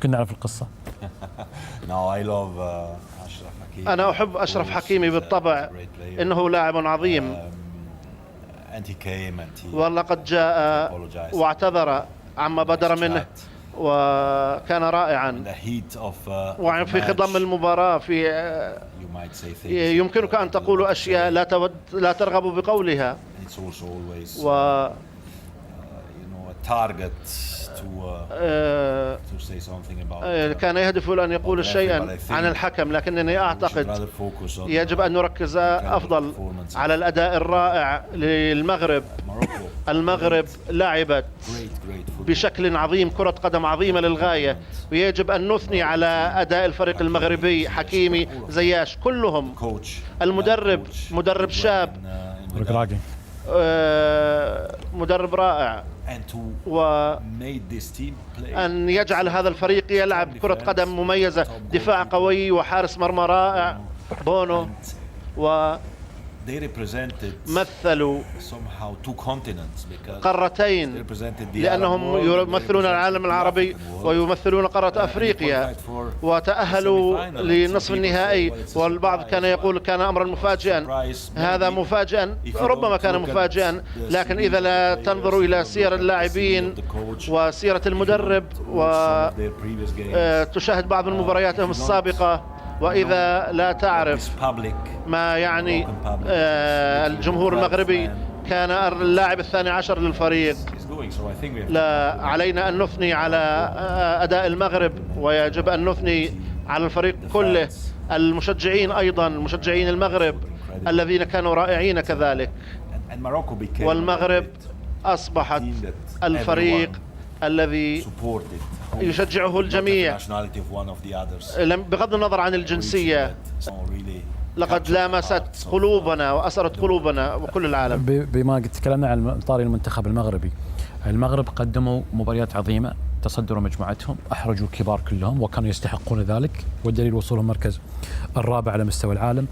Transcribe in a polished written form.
كنا نعرف القصة. أنا أحب أشرف حكيمي بالطبع، إنه لاعب عظيم، ولقد جاء واعتذر عما بدر منه وكان رائعا. وفي خضم المباراة يمكنك أن تقول أشياء لا ترغب بقولها، كان يهدف إلى أن يقول شيئا عن الحكم، لكنني أعتقد يجب أن نركز أفضل على الأداء الرائع للمغرب. المغرب لعبت بشكل عظيم كرة قدم عظيمة للغاية، ويجب أن نثني على أداء الفريق المغربي، حكيمي، زياش، كلهم. المدرب مدرب شاب، مدرب رائع، وأن يجعل هذا الفريق يلعب كرة قدم مميزة، دفاع قوي وحارس مرمى رائع. بونو مثلوا قارتين، لأنهم يمثلون العالم العربي ويمثلون قارة أفريقيا، وتأهلوا لنصف النهائي. والبعض كان يقول كان أمرا مفاجئا. هذا مفاجئا، ربما كان مفاجئا، لكن إذا لا تنظر إلى سير اللاعبين وسيرة المدرب وتشاهد بعض مبارياتهم السابقة، وإذا لا تعرف ما يعني الجمهور المغربي، كان اللاعب الثاني عشر للفريق. لا علينا أن نثني على أداء المغرب، ويجب أن نثني على الفريق كله، المشجعين أيضا، مشجعين المغرب الذين كانوا رائعين كذلك. والمغرب أصبحت الفريق الذي يشجعه الجميع بغض النظر عن الجنسية. لقد لامست قلوبنا وأسرت قلوبنا وكل العالم. بما قد تكلمنا عن طاري المنتخب المغربي، المغرب قدموا مباريات عظيمة، تصدروا مجموعتهم، أحرجوا الكبار كلهم وكانوا يستحقون ذلك، والدليل وصولهم المركز الرابع على مستوى العالم.